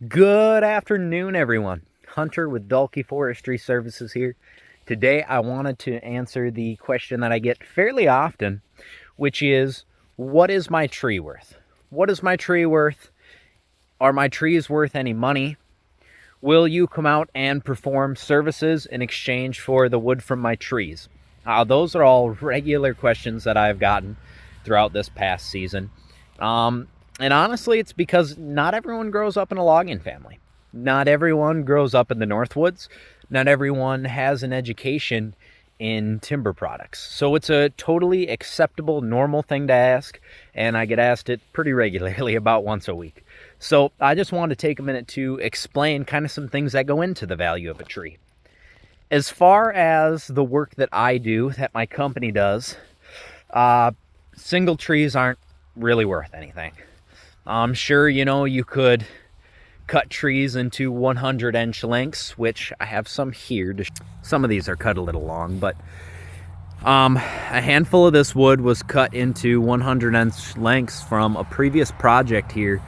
Good afternoon, everyone. Hunter with Dalkey Forestry Services here. Today, I wanted to answer the question that I get fairly often, which is, what is my tree worth? What is my tree worth? Are my trees worth any money? Will you come out and perform services in exchange for the wood from my trees? Those are all regular questions that I've gotten throughout this past season. And honestly, it's because not everyone grows up in a logging family. Not everyone grows up in the Northwoods. Not everyone has an education in timber products. So it's a totally acceptable, normal thing to ask, and I get asked it pretty regularly, about once a week. So I just wanted to take a minute to explain kind of some things that go into the value of a tree. As far as the work that I do, that my company does, single trees aren't really worth anything. I'm sure, you could cut trees into 100-inch lengths, which I have some here. Some of these are cut a little long, but a handful of this wood was cut into 100-inch lengths from a previous project here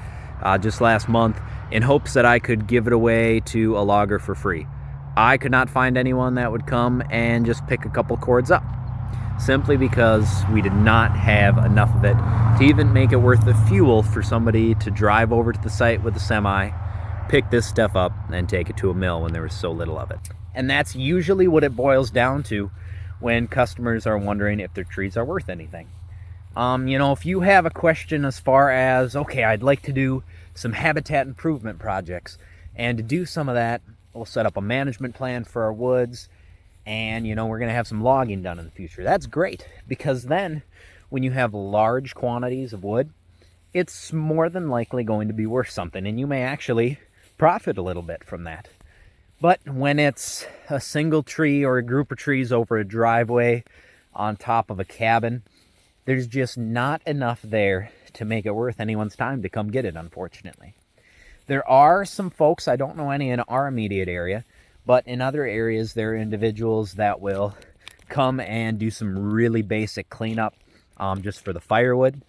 just last month in hopes that I could give it away to a logger for free. I could not find anyone that would come and just pick a couple cords up, simply because we did not have enough of it to even make it worth the fuel for somebody to drive over to the site with a semi, pick this stuff up, and take it to a mill when there was so little of it. And that's usually what it boils down to when customers are wondering if their trees are worth anything. If you have a question as far as, okay, I'd like to do some habitat improvement projects, and to do some of that, we'll set up a management plan for our woods, and we're going to have some logging done in the future. That's great, because then when you have large quantities of wood, it's more than likely going to be worth something, and you may actually profit a little bit from that. But when it's a single tree or a group of trees over a driveway on top of a cabin, there's just not enough there to make it worth anyone's time to come get it, unfortunately. There are some folks, I don't know any in our immediate area, but in other areas, there are individuals that will come and do some really basic cleanup just for the firewood.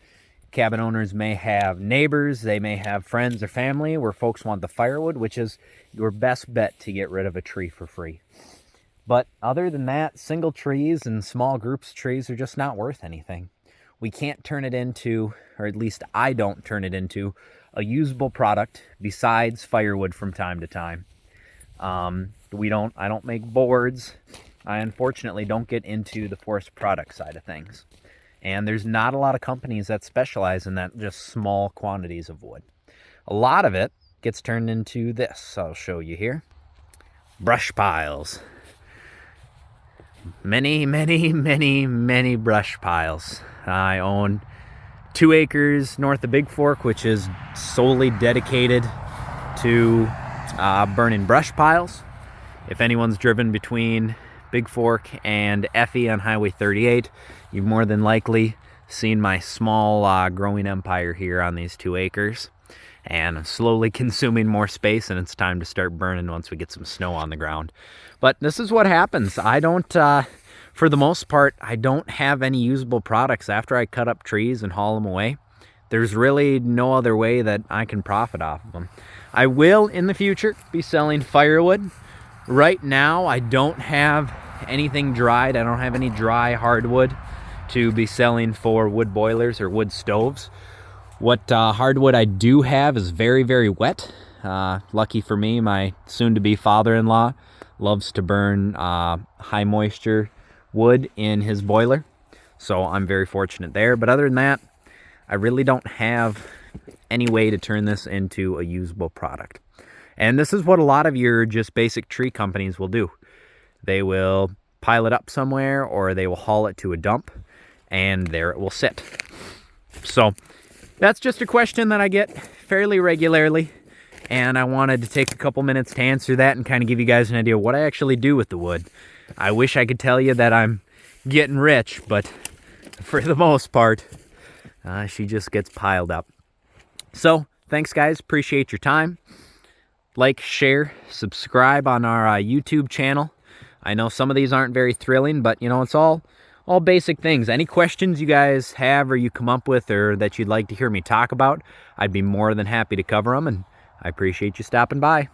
Cabin owners may have neighbors, they may have friends or family where folks want the firewood, which is your best bet to get rid of a tree for free. But other than that, single trees and small groups of trees are just not worth anything. We can't turn it into, or at least I don't turn it into, a usable product besides firewood from time to time. I don't make boards. I unfortunately don't get into the forest product side of things. And there's not a lot of companies that specialize in that, just small quantities of wood. A lot of it gets turned into this. I'll show you here. Brush piles. Many, many, many, many brush piles. I own 2 acres north of Big Fork, which is solely dedicated to burning brush piles. If anyone's driven between Big Fork and Effie on Highway 38, you've more than likely seen my small growing empire here on these 2 acres. And I'm slowly consuming more space, and it's time to start burning once we get some snow on the ground. But this is what happens. I don't, for the most part, I don't have any usable products after I cut up trees and haul them away. There's really no other way that I can profit off of them. I will, in the future, be selling firewood. Right now, I don't have anything dried. I don't have any dry hardwood to be selling for wood boilers or wood stoves. What hardwood I do have is very, very wet. Lucky for me, my soon-to-be father-in-law loves to burn high moisture wood in his boiler, so I'm very fortunate there. But other than that, I really don't have any way to turn this into a usable product. And this is what a lot of your just basic tree companies will do. They will pile it up somewhere, or they will haul it to a dump, and there it will sit. So that's just a question that I get fairly regularly, and I wanted to take a couple minutes to answer that and kind of give you guys an idea of what I actually do with the wood. I wish I could tell you that I'm getting rich, but for the most part, she just gets piled up. So thanks, guys. Appreciate your time. Like, share, subscribe on our YouTube channel. I know some of these aren't very thrilling, but it's all basic things. Any questions you guys have or you come up with or that you'd like to hear me talk about, I'd be more than happy to cover them, and I appreciate you stopping by.